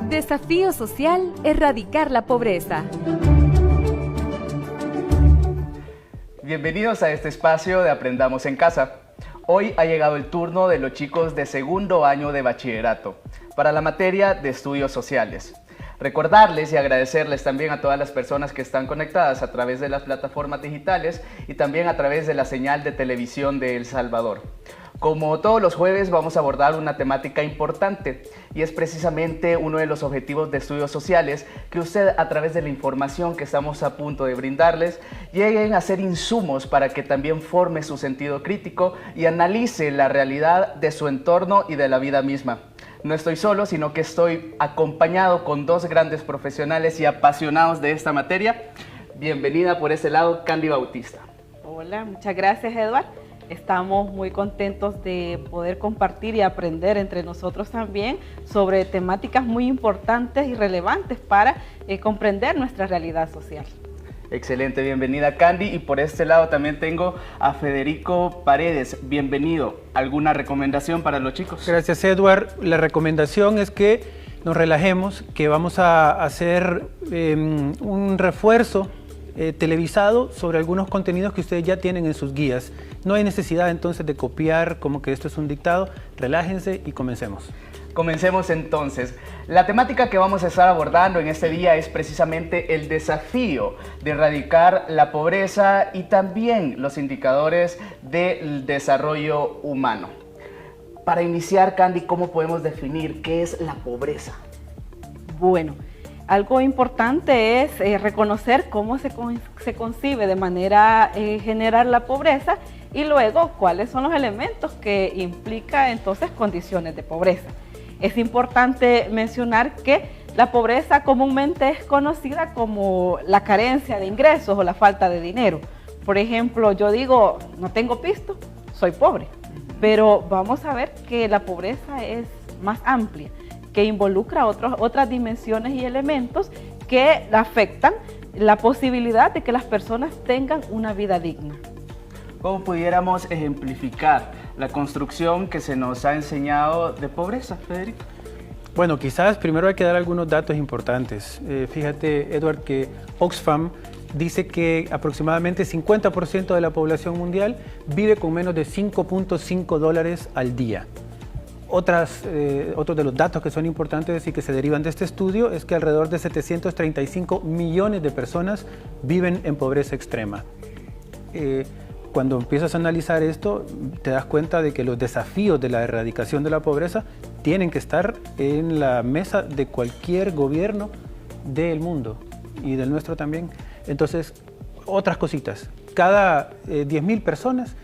Desafío social, erradicar la pobreza. Bienvenidos a este espacio de Aprendamos en Casa. Hoy ha llegado el turno de los chicos de segundo año de bachillerato para la materia de estudios sociales. Recordarles y agradecerles también a todas las personas que están conectadas a través de las plataformas digitales y también a través de la señal de televisión de El Salvador. Como todos los jueves vamos a abordar una temática importante y es precisamente uno de los objetivos de estudios sociales, que usted a través de la información que estamos a punto de brindarles lleguen a ser insumos para que también forme su sentido crítico y analice la realidad de su entorno y de la vida misma. No estoy solo, sino que estoy acompañado con dos grandes profesionales y apasionados de esta materia. Bienvenida por ese lado, Candy Bautista. Hola, muchas gracias, Eduard. Estamos muy contentos de poder compartir y aprender entre nosotros también sobre temáticas muy importantes y relevantes para comprender nuestra realidad social. Excelente, bienvenida Candy. Y por este lado también tengo a Federico Paredes. Bienvenido. ¿Alguna recomendación para los chicos? Gracias, Edward. La recomendación es que nos relajemos, que vamos a hacer un refuerzo televisado sobre algunos contenidos que ustedes ya tienen en sus guías. No hay necesidad entonces de copiar como que esto es un dictado. Relájense y comencemos. Comencemos entonces. La temática que vamos a estar abordando en este día es precisamente el desafío de erradicar la pobreza y también los indicadores del desarrollo humano. Para iniciar, Candy, ¿cómo podemos definir qué es la pobreza? Bueno, algo importante es reconocer cómo se concibe de manera general la pobreza y luego cuáles son los elementos que implica entonces condiciones de pobreza. Es importante mencionar que la pobreza comúnmente es conocida como la carencia de ingresos o la falta de dinero. Por ejemplo, yo digo, no tengo pisto, soy pobre. Pero vamos a ver que la pobreza es más amplia, que involucra otras dimensiones y elementos que afectan la posibilidad de que las personas tengan una vida digna. ¿Cómo pudiéramos ejemplificar la construcción que se nos ha enseñado de pobreza, Federico? Bueno, quizás primero hay que dar algunos datos importantes. Fíjate, Edward, que Oxfam dice que aproximadamente 50% de la población mundial vive con menos de $5.5 al día. Otros de los datos que son importantes y que se derivan de este estudio es que alrededor de 735 millones de personas viven en pobreza extrema. Cuando empiezas a analizar esto, te das cuenta de que los desafíos de la erradicación de la pobreza tienen que estar en la mesa de cualquier gobierno del mundo y del nuestro también. Entonces, otras cositas. Cada 10.000 personas,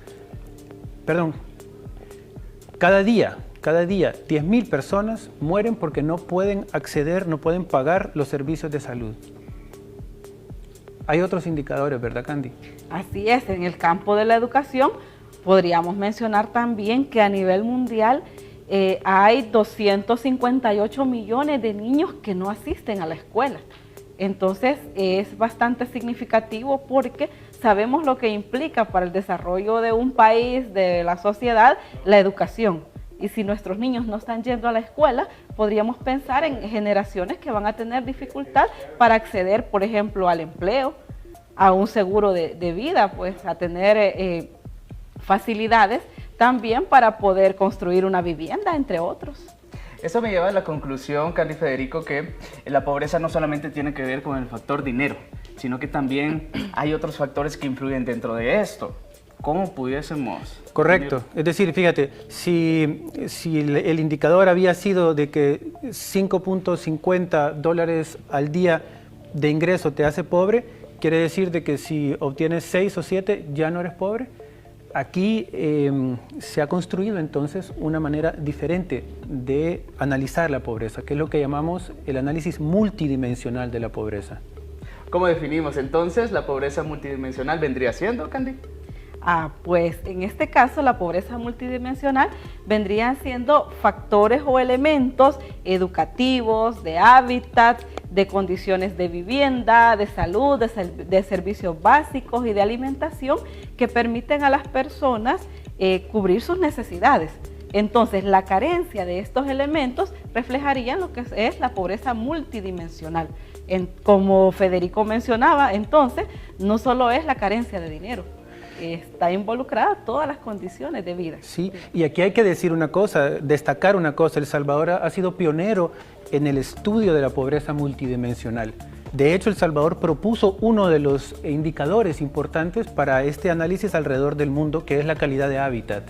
cada día 10.000 personas mueren porque no pueden acceder, no pueden pagar los servicios de salud. Hay otros indicadores, ¿verdad, Candy? Así es, en el campo de la educación podríamos mencionar también que a nivel mundial hay 258 millones de niños que no asisten a la escuela. Entonces es bastante significativo porque sabemos lo que implica para el desarrollo de un país, de la sociedad, la educación. Y si nuestros niños no están yendo a la escuela, podríamos pensar en generaciones que van a tener dificultad para acceder, por ejemplo, al empleo, a un seguro de vida, pues a tener facilidades también para poder construir una vivienda, entre otros. Eso me lleva a la conclusión, Candy, Federico, que la pobreza no solamente tiene que ver con el factor dinero, sino que también hay otros factores que influyen dentro de esto. ¿Cómo pudiésemos? Correcto. Es decir, fíjate, si el indicador había sido de que $5.50 al día de ingreso te hace pobre, quiere decir de que si obtienes 6 o 7 ya no eres pobre. Aquí se ha construido entonces una manera diferente de analizar la pobreza, que es lo que llamamos el análisis multidimensional de la pobreza. ¿Cómo definimos entonces la pobreza multidimensional? ¿Vendría siendo, Candy? Pues en este caso la pobreza multidimensional vendrían siendo factores o elementos educativos, de hábitat, de condiciones de vivienda, de salud, de servicios básicos y de alimentación que permiten a las personas cubrir sus necesidades. Entonces, la carencia de estos elementos reflejaría lo que es la pobreza multidimensional. Como Federico mencionaba, entonces, no solo es la carencia de dinero, está involucrada todas las condiciones de vida. Sí, y aquí hay que decir una cosa, destacar una cosa: El Salvador ha sido pionero en el estudio de la pobreza multidimensional. De hecho, El Salvador propuso uno de los indicadores importantes para este análisis alrededor del mundo, que es la calidad de hábitat.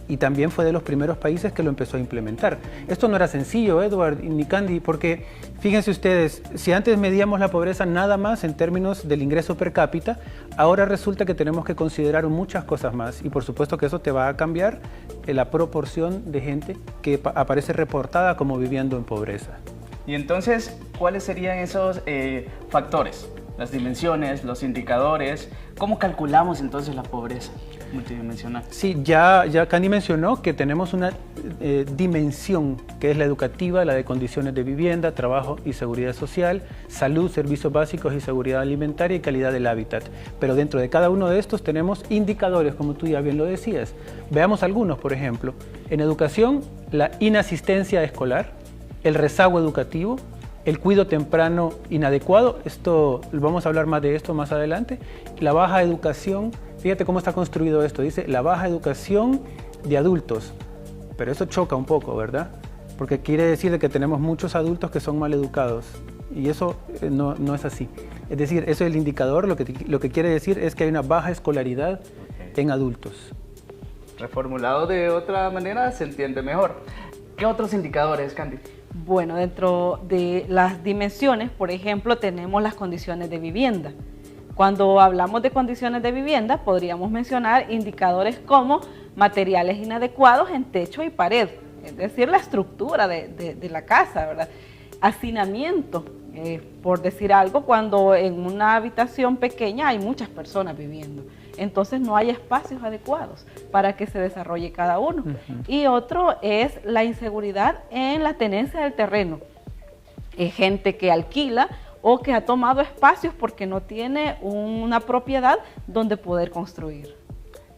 Y también fue de los primeros países que lo empezó a implementar. Esto no era sencillo, Edward y Candy, porque fíjense ustedes, si antes medíamos la pobreza nada más en términos del ingreso per cápita, ahora resulta que tenemos que considerar muchas cosas más, y por supuesto que eso te va a cambiar la proporción de gente que aparece reportada como viviendo en pobreza. Y entonces, ¿cuáles serían esos factores? Las dimensiones, los indicadores. ¿Cómo calculamos entonces la pobreza multidimensional? Sí, ya Candy mencionó que tenemos una dimensión, que es la educativa, la de condiciones de vivienda, trabajo y seguridad social, salud, servicios básicos y seguridad alimentaria y calidad del hábitat. Pero dentro de cada uno de estos tenemos indicadores, como tú ya bien lo decías. Veamos algunos, por ejemplo. En educación, la inasistencia escolar, el rezago educativo, el cuidado temprano inadecuado, esto vamos a hablar más de esto más adelante, la baja educación. Fíjate cómo está construido esto, dice la baja educación de adultos, pero eso choca un poco, ¿verdad? Porque quiere decir que tenemos muchos adultos que son mal educados, y eso no es así. Es decir, eso es el indicador, lo que quiere decir es que hay una baja escolaridad en adultos. Reformulado de otra manera se entiende mejor. ¿Qué otros indicadores, Candy? Bueno, dentro de las dimensiones, por ejemplo, tenemos las condiciones de vivienda. Cuando hablamos de condiciones de vivienda, podríamos mencionar indicadores como materiales inadecuados en techo y pared, es decir, la estructura de la casa, ¿verdad? Hacinamiento, por decir algo, cuando en una habitación pequeña hay muchas personas viviendo. Entonces no hay espacios adecuados para que se desarrolle cada uno. Y otro es la inseguridad en la tenencia del terreno. Gente que alquila o que ha tomado espacios porque no tiene una propiedad donde poder construir.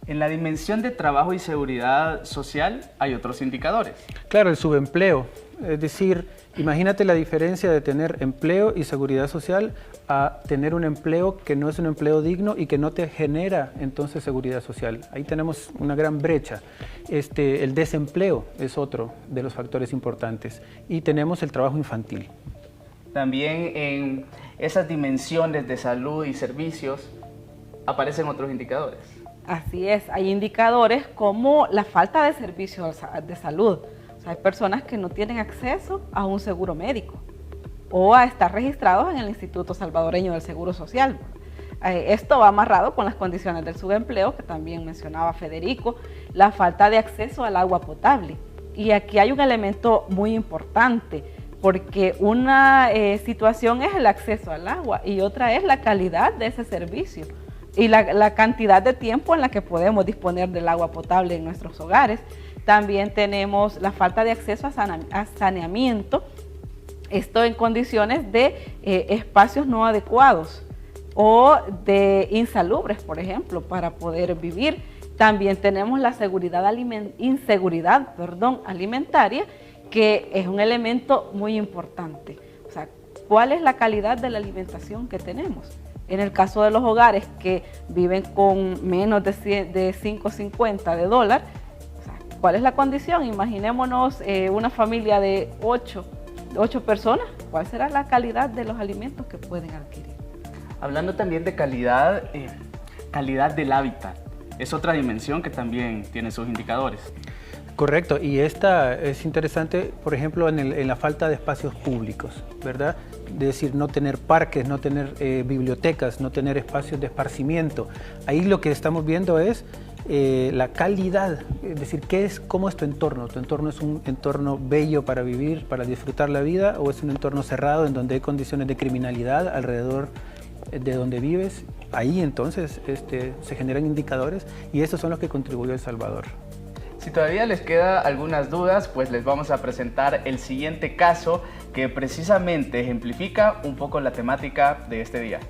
En la dimensión de trabajo y seguridad social hay otros indicadores. Claro, el subempleo, es decir, imagínate la diferencia de tener empleo y seguridad social a tener un empleo que no es un empleo digno y que no te genera entonces seguridad social. Ahí tenemos una gran brecha. El desempleo es otro de los factores importantes, y tenemos el trabajo infantil. También en esas dimensiones de salud y servicios aparecen otros indicadores. Así es, hay indicadores como la falta de servicios de salud. O sea, hay personas que no tienen acceso a un seguro médico o a estar registrados en el Instituto Salvadoreño del Seguro Social. Esto va amarrado con las condiciones del subempleo, que también mencionaba Federico, la falta de acceso al agua potable. Y aquí hay un elemento muy importante, porque una situación es el acceso al agua y otra es la calidad de ese servicio y la cantidad de tiempo en la que podemos disponer del agua potable en nuestros hogares. También tenemos la falta de acceso a saneamiento, esto en condiciones de espacios no adecuados o de insalubres, por ejemplo, para poder vivir. También tenemos la inseguridad alimentaria, que es un elemento muy importante. O sea, ¿cuál es la calidad de la alimentación que tenemos? En el caso de los hogares que viven con menos de $5.50 de dólar, o sea, ¿cuál es la condición? Imaginémonos una familia de 8 personas, ¿cuál será la calidad de los alimentos que pueden adquirir? Hablando también de calidad, calidad del hábitat, es otra dimensión que también tiene sus indicadores. Correcto, y esta es interesante, por ejemplo, en la falta de espacios públicos, ¿verdad? Es decir, no tener parques, no tener bibliotecas, no tener espacios de esparcimiento. Ahí lo que estamos viendo es la calidad, es decir, ¿cómo es tu entorno? ¿Tu entorno es un entorno bello para vivir, para disfrutar la vida, o es un entorno cerrado en donde hay condiciones de criminalidad alrededor de donde vives? Ahí entonces se generan indicadores, y esos son los que contribuyó El Salvador. Si todavía les queda algunas dudas, pues les vamos a presentar el siguiente caso que precisamente ejemplifica un poco la temática de este día.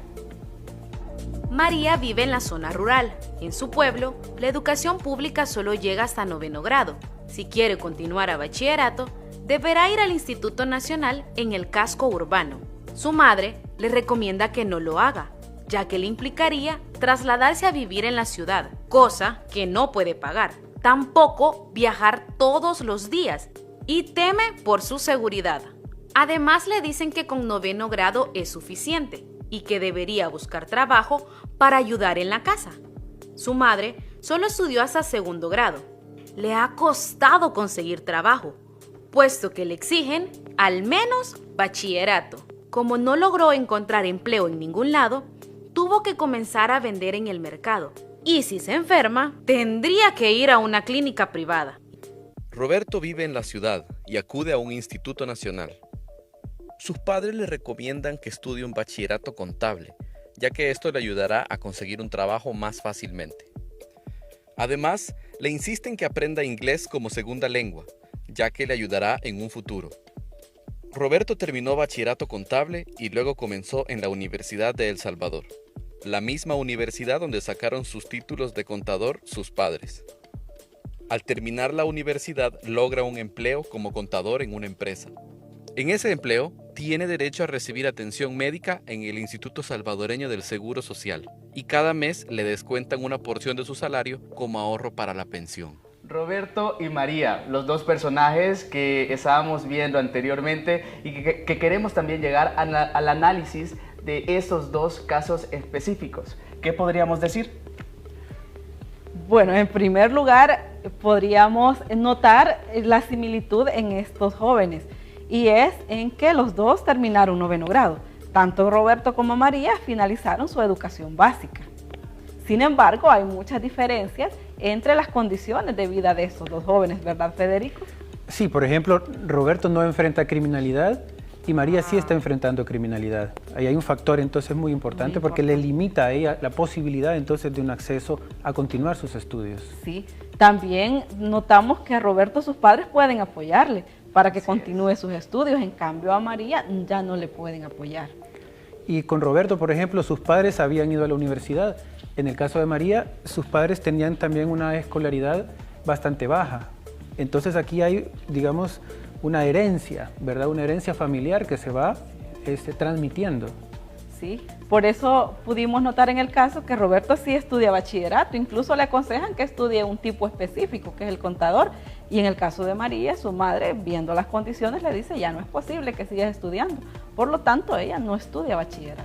María vive en la zona rural. En su pueblo, la educación pública solo llega hasta 9º grado. Si quiere continuar a bachillerato, deberá ir al Instituto Nacional en el casco urbano. Su madre le recomienda que no lo haga, ya que le implicaría trasladarse a vivir en la ciudad, cosa que no puede pagar. Tampoco viajar todos los días y teme por su seguridad. Además, le dicen que con 9º grado es suficiente y que debería buscar trabajo para ayudar en la casa. Su madre solo estudió hasta 2º grado. Le ha costado conseguir trabajo, puesto que le exigen al menos bachillerato. Como no logró encontrar empleo en ningún lado, tuvo que comenzar a vender en el mercado. Y si se enferma, tendría que ir a una clínica privada. Roberto vive en la ciudad y acude a un instituto nacional. Sus padres le recomiendan que estudie un bachillerato contable, ya que esto le ayudará a conseguir un trabajo más fácilmente. Además, le insisten que aprenda inglés como segunda lengua, ya que le ayudará en un futuro. Roberto terminó bachillerato contable y luego comenzó en la Universidad de El Salvador, la misma universidad donde sacaron sus títulos de contador sus padres. Al terminar la universidad, logra un empleo como contador en una empresa. En ese empleo, tiene derecho a recibir atención médica en el Instituto Salvadoreño del Seguro Social y cada mes le descuentan una porción de su salario como ahorro para la pensión. Roberto y María, los dos personajes que estábamos viendo anteriormente y que queremos también llegar al análisis de estos dos casos específicos. ¿Qué podríamos decir? Bueno, en primer lugar, podríamos notar la similitud en estos jóvenes, y es en que los dos terminaron 9º grado. Tanto Roberto como María finalizaron su educación básica. Sin embargo, hay muchas diferencias entre las condiciones de vida de estos dos jóvenes, ¿verdad, Federico? Sí, por ejemplo, Roberto no enfrenta criminalidad y María sí está enfrentando criminalidad. Ahí hay un factor entonces muy importante porque le limita a ella la posibilidad entonces de un acceso a continuar sus estudios. Sí, también notamos que a Roberto sus padres pueden apoyarle para que continúe sus estudios, en cambio a María ya no le pueden apoyar. Y con Roberto, por ejemplo, sus padres habían ido a la universidad. En el caso de María, sus padres tenían también una escolaridad bastante baja. Entonces aquí hay, digamos, una herencia, ¿verdad? Una herencia familiar que se va transmitiendo. Sí, por eso pudimos notar en el caso que Roberto sí estudia bachillerato, incluso le aconsejan que estudie un tipo específico, que es el contador, y en el caso de María, su madre, viendo las condiciones, le dice ya no es posible que sigas estudiando, por lo tanto ella no estudia bachillerato.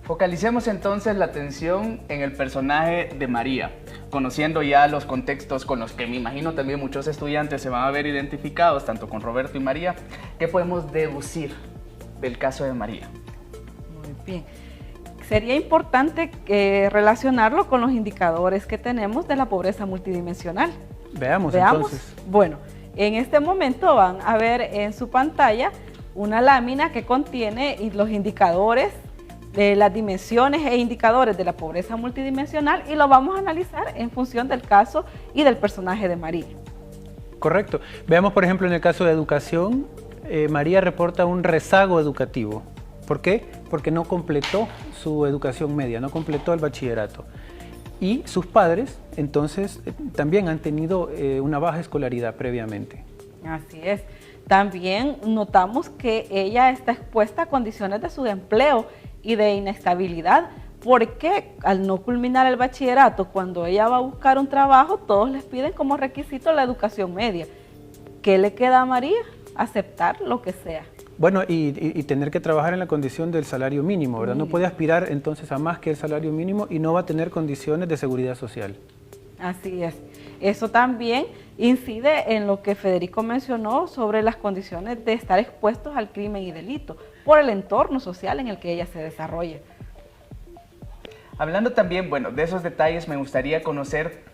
Focalicemos entonces la atención en el personaje de María, conociendo ya los contextos con los que me imagino también muchos estudiantes se van a ver identificados, tanto con Roberto y María. ¿Qué podemos deducir del caso de María? Muy bien. Sería importante relacionarlo con los indicadores que tenemos de la pobreza multidimensional. Veamos entonces. Bueno, en este momento van a ver en su pantalla una lámina que contiene los indicadores de las dimensiones e indicadores de la pobreza multidimensional y lo vamos a analizar en función del caso y del personaje de María. Correcto. Veamos, por ejemplo, en el caso de educación, María reporta un rezago educativo. ¿Por qué? Porque no completó su educación media, no completó el bachillerato. Y sus padres, entonces, también han tenido una baja escolaridad previamente. Así es. También notamos que ella está expuesta a condiciones de subempleo y de inestabilidad, porque al no culminar el bachillerato, cuando ella va a buscar un trabajo, todos les piden como requisito la educación media. ¿Qué le queda a María? Aceptar lo que sea. Bueno, y tener que trabajar en la condición del salario mínimo, ¿verdad? No puede aspirar entonces a más que el salario mínimo y no va a tener condiciones de seguridad social. Así es. Eso también incide en lo que Federico mencionó sobre las condiciones de estar expuestos al crimen y delito por el entorno social en el que ella se desarrolla. Hablando también, bueno, de esos detalles, me gustaría conocer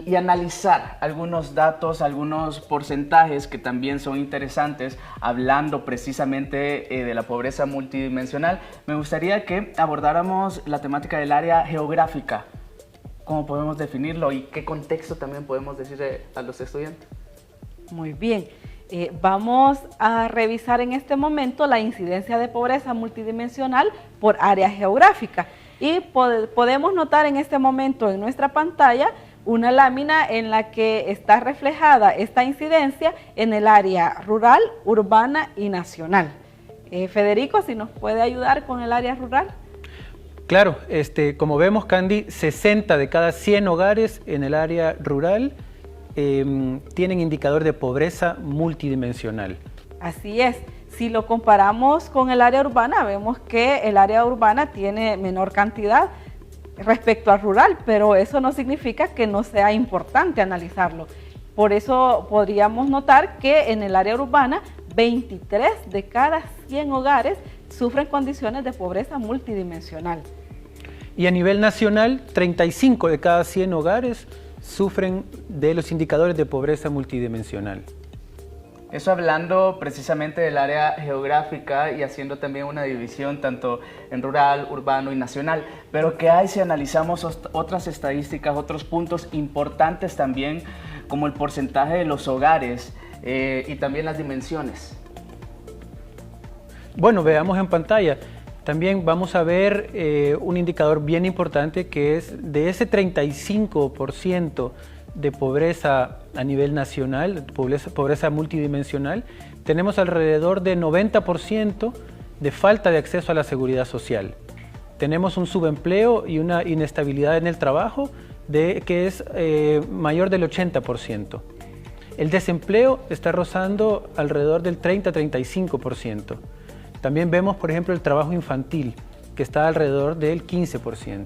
y analizar algunos datos, algunos porcentajes que también son interesantes, hablando precisamente de la pobreza multidimensional. Me gustaría que abordáramos la temática del área geográfica. ¿Cómo podemos definirlo y qué contexto también podemos decir a los estudiantes? Muy bien. Vamos a revisar en este momento la incidencia de pobreza multidimensional por área geográfica y podemos notar en este momento en nuestra pantalla una lámina en la que está reflejada esta incidencia en el área rural, urbana y nacional. Federico, si nos puede ayudar con el área rural. Claro, como vemos, Candy, 60 de cada 100 hogares en el área rural tienen indicador de pobreza multidimensional. Así es. Si lo comparamos con el área urbana, vemos que el área urbana tiene menor cantidad respecto al rural, pero eso no significa que no sea importante analizarlo. Por eso podríamos notar que en el área urbana, 23 de cada 100 hogares sufren condiciones de pobreza multidimensional. Y a nivel nacional, 35 de cada 100 hogares sufren de los indicadores de pobreza multidimensional. Eso hablando precisamente del área geográfica y haciendo también una división tanto en rural, urbano y nacional. Pero ¿qué hay si analizamos otras estadísticas, otros puntos importantes también, como el porcentaje de los hogares y también las dimensiones? Bueno, veamos en pantalla. También vamos a ver un indicador bien importante, que es de ese 35% de pobreza a nivel nacional, pobreza multidimensional, tenemos alrededor de 90% de falta de acceso a la seguridad social. Tenemos un subempleo y una inestabilidad en el trabajo que es mayor del 80%. El desempleo está rozando alrededor del 30-35%. También vemos, por ejemplo, el trabajo infantil, que está alrededor del 15%.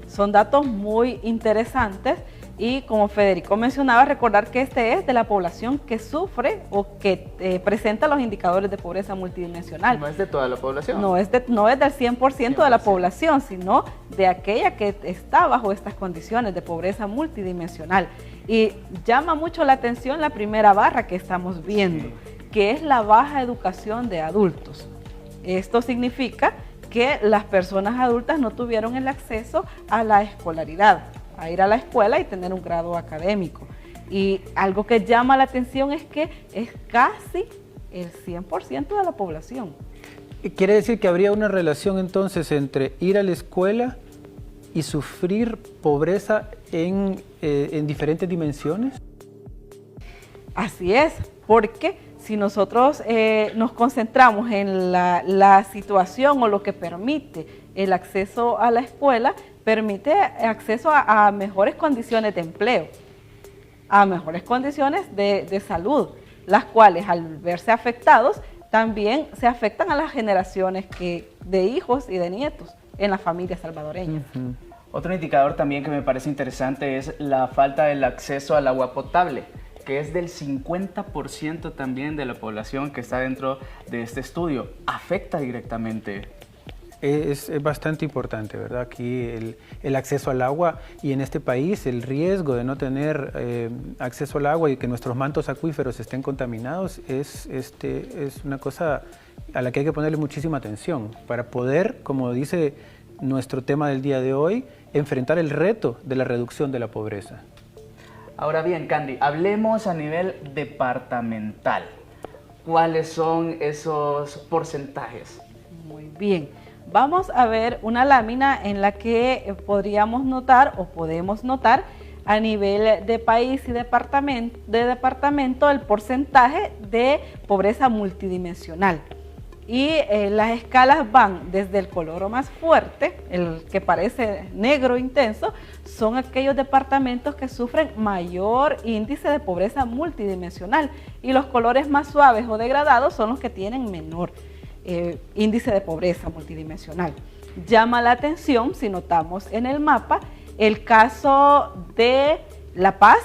Son datos muy interesantes y, como Federico mencionaba, recordar que este es de la población que sufre o que presenta los indicadores de pobreza multidimensional. No es de toda la población. No es del 100% de la población, sino de aquella que está bajo estas condiciones de pobreza multidimensional. Y llama mucho la atención la primera barra que estamos viendo, que es la baja educación de adultos. Esto significa que las personas adultas no tuvieron el acceso a la escolaridad, a ir a la escuela y tener un grado académico. Y algo que llama la atención es que es casi el 100% de la población. ¿Quiere decir que habría una relación entonces entre ir a la escuela y sufrir pobreza en diferentes dimensiones? Así es, porque si nosotros nos concentramos en la situación o lo que permite el acceso a la escuela, permite acceso a mejores condiciones de empleo, a mejores condiciones de salud, las cuales al verse afectados también se afectan a las generaciones de hijos y de nietos en las familias salvadoreñas. Otro indicador también que me parece interesante es la falta del acceso al agua potable, que es del 50% también de la población que está dentro de este estudio. Afecta directamente. Es bastante importante, ¿verdad? Aquí el acceso al agua, y en este país el riesgo de no tener acceso al agua y que nuestros mantos acuíferos estén contaminados es una cosa a la que hay que ponerle muchísima atención para poder, como dice nuestro tema del día de hoy, enfrentar el reto de la reducción de la pobreza. Ahora bien, Candy, hablemos a nivel departamental. ¿Cuáles son esos porcentajes? Muy bien. Vamos a ver una lámina en la que podríamos notar o podemos notar a nivel de país y departamento el porcentaje de pobreza multidimensional. Y las escalas van desde el color más fuerte, el que parece negro intenso, son aquellos departamentos que sufren mayor índice de pobreza multidimensional, y los colores más suaves o degradados son los que tienen menor índice de pobreza multidimensional. Llama la atención, si notamos en el mapa, el caso de La Paz,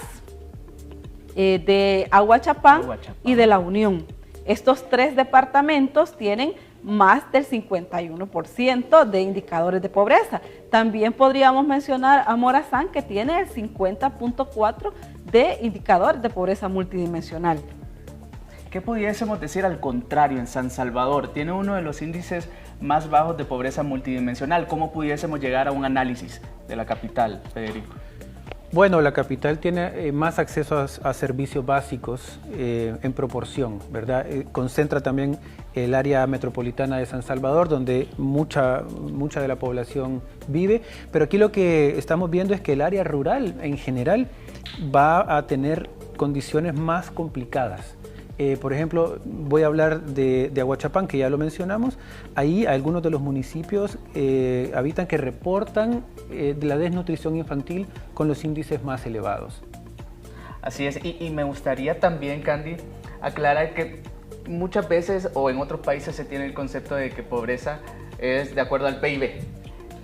de Aguachapán y de La Unión. Estos tres departamentos tienen más del 51% de indicadores de pobreza. También podríamos mencionar a Morazán, que tiene el 50.4% de indicadores de pobreza multidimensional. ¿Qué pudiésemos decir al contrario en San Salvador? Tiene uno de los índices más bajos de pobreza multidimensional. ¿Cómo pudiésemos llegar a un análisis de la capital, Federico? Bueno, la capital tiene más acceso a servicios básicos en proporción, ¿verdad? Concentra también el área metropolitana de San Salvador, donde mucha de la población vive, pero aquí lo que estamos viendo es que el área rural en general va a tener condiciones más complicadas. Por ejemplo, voy a hablar de Aguachapán, que ya lo mencionamos. Ahí algunos de los municipios habitan que reportan la desnutrición infantil con los índices más elevados. Así es, y me gustaría también, Candy, aclarar que muchas veces o en otros países se tiene el concepto de que pobreza es de acuerdo al PIB,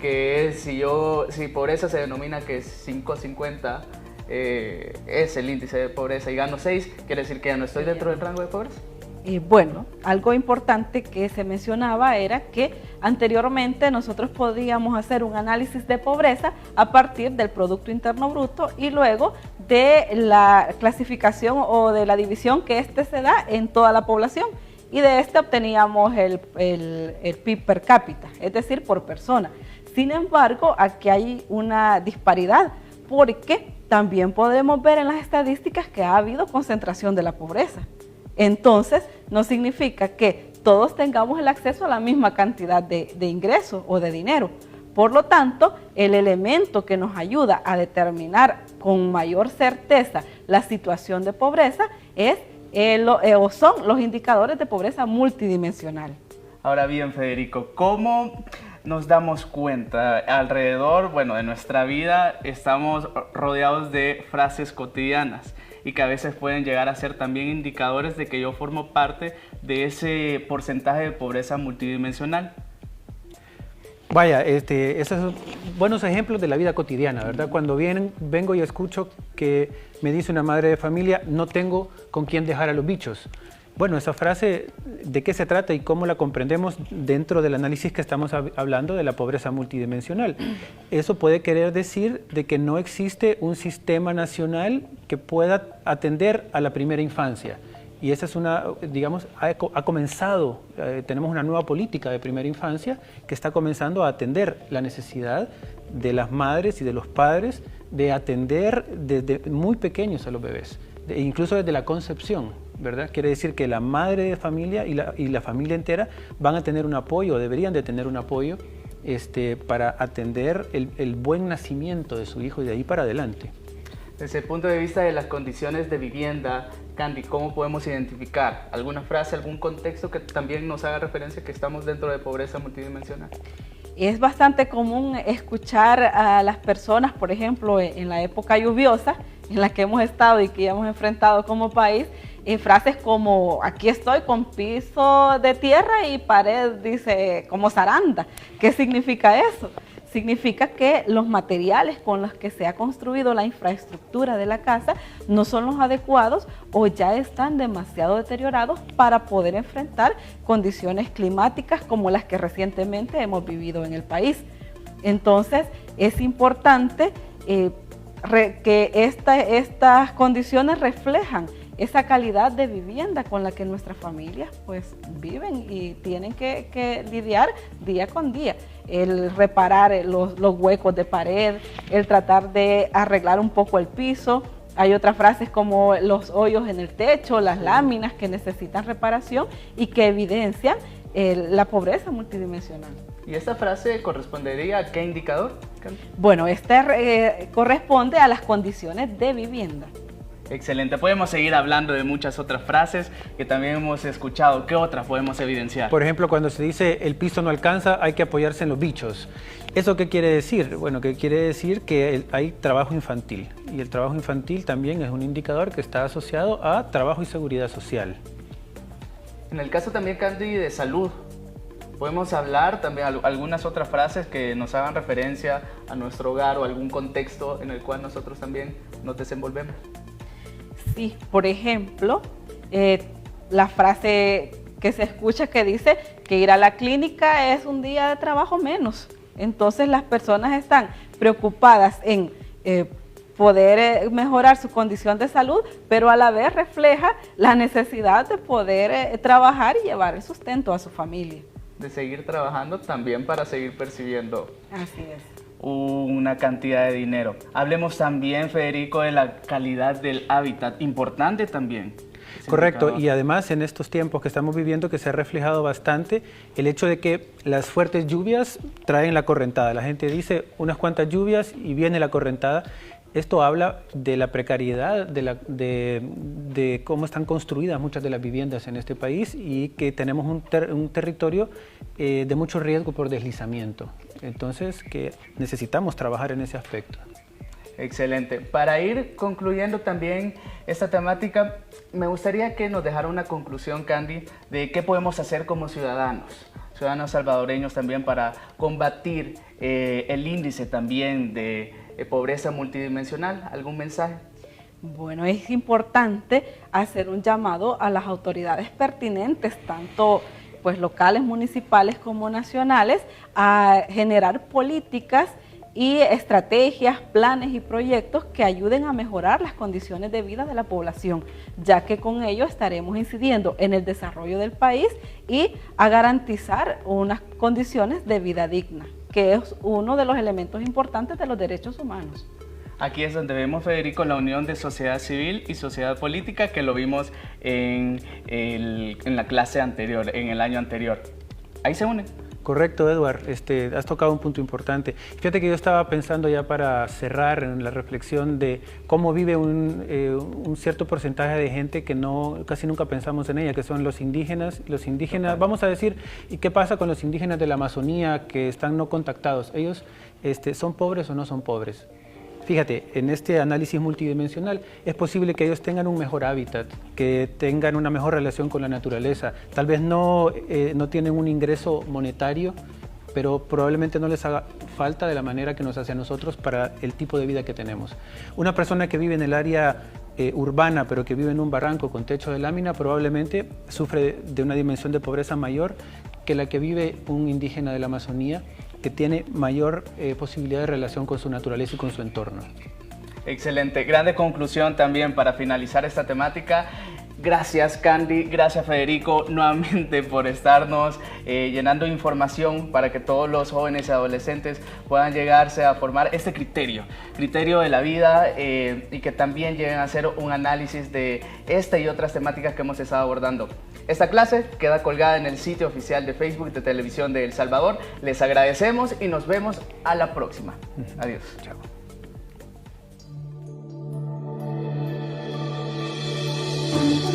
que es si pobreza se denomina que es 5.50, es el índice de pobreza y gano 6, quiere decir que ya no estoy dentro del rango de pobreza. Bueno, algo importante que se mencionaba era que anteriormente nosotros podíamos hacer un análisis de pobreza a partir del Producto Interno Bruto y luego de la clasificación o de la división que se da en toda la población, y de obteníamos el PIB per cápita, es decir, por persona. Sin embargo, aquí hay una disparidad, porque también podemos ver en las estadísticas que ha habido concentración de la pobreza. Entonces, no significa que todos tengamos el acceso a la misma cantidad de ingresos o de dinero. Por lo tanto, el elemento que nos ayuda a determinar con mayor certeza la situación de pobreza son los indicadores de pobreza multidimensional. Ahora bien, Federico, ¿cómo nos damos cuenta? Alrededor, de nuestra vida estamos rodeados de frases cotidianas y que a veces pueden llegar a ser también indicadores de que yo formo parte de ese porcentaje de pobreza multidimensional. Vaya, esos son buenos ejemplos de la vida cotidiana, ¿verdad? Cuando vengo y escucho que me dice una madre de familia, no tengo con quién dejar a los bichos. Bueno, esa frase, ¿de qué se trata y cómo la comprendemos dentro del análisis que estamos hablando de la pobreza multidimensional? Eso puede querer decir de que no existe un sistema nacional que pueda atender a la primera infancia. Y esa es ha comenzado, tenemos una nueva política de primera infancia que está comenzando a atender la necesidad de las madres y de los padres de atender desde muy pequeños a los bebés, incluso desde la concepción, ¿verdad? Quiere decir que la madre de familia y la familia entera van a tener un apoyo, deberían de tener un apoyo para atender el buen nacimiento de su hijo y de ahí para adelante. Desde el punto de vista de las condiciones de vivienda, Candy, ¿cómo podemos identificar alguna frase, algún contexto que también nos haga referencia que estamos dentro de pobreza multidimensional? Es bastante común escuchar a las personas, por ejemplo, en la época lluviosa en la que hemos estado y que hemos enfrentado como país, frases como aquí estoy con piso de tierra y pared, dice, como zaranda. ¿Qué significa eso? Significa que los materiales con los que se ha construido la infraestructura de la casa no son los adecuados o ya están demasiado deteriorados para poder enfrentar condiciones climáticas como las que recientemente hemos vivido en el país. Entonces, es importante que estas condiciones reflejan esa calidad de vivienda con la que nuestras familias pues viven y tienen que lidiar día con día. El reparar los huecos de pared, el tratar de arreglar un poco el piso. Hay otras frases como los hoyos en el techo, las láminas que necesitan reparación y que evidencian la pobreza multidimensional. ¿Y esta frase correspondería a qué indicador? Bueno, corresponde a las condiciones de vivienda. Excelente, podemos seguir hablando de muchas otras frases que también hemos escuchado. ¿Qué otras podemos evidenciar? Por ejemplo, cuando se dice el piso no alcanza, hay que apoyarse en los bichos. ¿Eso qué quiere decir? Bueno, que quiere decir que hay trabajo infantil, y el trabajo infantil también es un indicador que está asociado a trabajo y seguridad social. En el caso también, Candy, de salud, podemos hablar también algunas otras frases que nos hagan referencia a nuestro hogar o algún contexto en el cual nosotros también nos desenvolvemos. Sí, por ejemplo, la frase que se escucha que dice que ir a la clínica es un día de trabajo menos. Entonces las personas están preocupadas en poder mejorar su condición de salud, pero a la vez refleja la necesidad de poder trabajar y llevar el sustento a su familia. De seguir trabajando también para seguir percibiendo. Así es. una cantidad de dinero. Hablemos también, Federico, de la calidad del hábitat, importante también. Correcto, y además en estos tiempos que estamos viviendo que se ha reflejado bastante el hecho de que las fuertes lluvias traen la correntada. La gente dice unas cuantas lluvias y viene la correntada. Esto habla de la precariedad, de cómo están construidas muchas de las viviendas en este país y que tenemos un territorio de mucho riesgo por deslizamiento. Entonces, que necesitamos trabajar en ese aspecto. Excelente. Para ir concluyendo también esta temática, me gustaría que nos dejara una conclusión, Candy, de qué podemos hacer como ciudadanos salvadoreños también para combatir el índice también de pobreza multidimensional. ¿Algún mensaje? Bueno, es importante hacer un llamado a las autoridades pertinentes, tanto pues locales, municipales como nacionales, a generar políticas y estrategias, planes y proyectos que ayuden a mejorar las condiciones de vida de la población, ya que con ello estaremos incidiendo en el desarrollo del país y a garantizar unas condiciones de vida digna, que es uno de los elementos importantes de los derechos humanos. Aquí es donde vemos, Federico, la unión de sociedad civil y sociedad política, que lo vimos en la clase anterior, en el año anterior. Ahí se unen. Correcto, Edward, has tocado un punto importante. Fíjate que yo estaba pensando ya para cerrar en la reflexión de cómo vive un cierto porcentaje de gente que casi nunca pensamos en ella, que son los indígenas. Los indígenas, vamos a decir, ¿y qué pasa con los indígenas de la Amazonía que están no contactados? ¿Ellos son pobres o no son pobres? Fíjate, en este análisis multidimensional es posible que ellos tengan un mejor hábitat, que tengan una mejor relación con la naturaleza. Tal vez no tienen un ingreso monetario, pero probablemente no les haga falta de la manera que nos hace a nosotros para el tipo de vida que tenemos. Una persona que vive en el área urbana, pero que vive en un barranco con techo de lámina, probablemente sufre de una dimensión de pobreza mayor que la que vive un indígena de la Amazonía, que tiene mayor posibilidad de relación con su naturaleza y con su entorno. Excelente, grande conclusión también para finalizar esta temática. Gracias, Candy, gracias, Federico, nuevamente por estarnos llenando información para que todos los jóvenes y adolescentes puedan llegarse a formar este criterio de la vida y que también lleguen a hacer un análisis de esta y otras temáticas que hemos estado abordando. Esta clase queda colgada en el sitio oficial de Facebook de Televisión de El Salvador. Les agradecemos y nos vemos a la próxima. Adiós. Chao.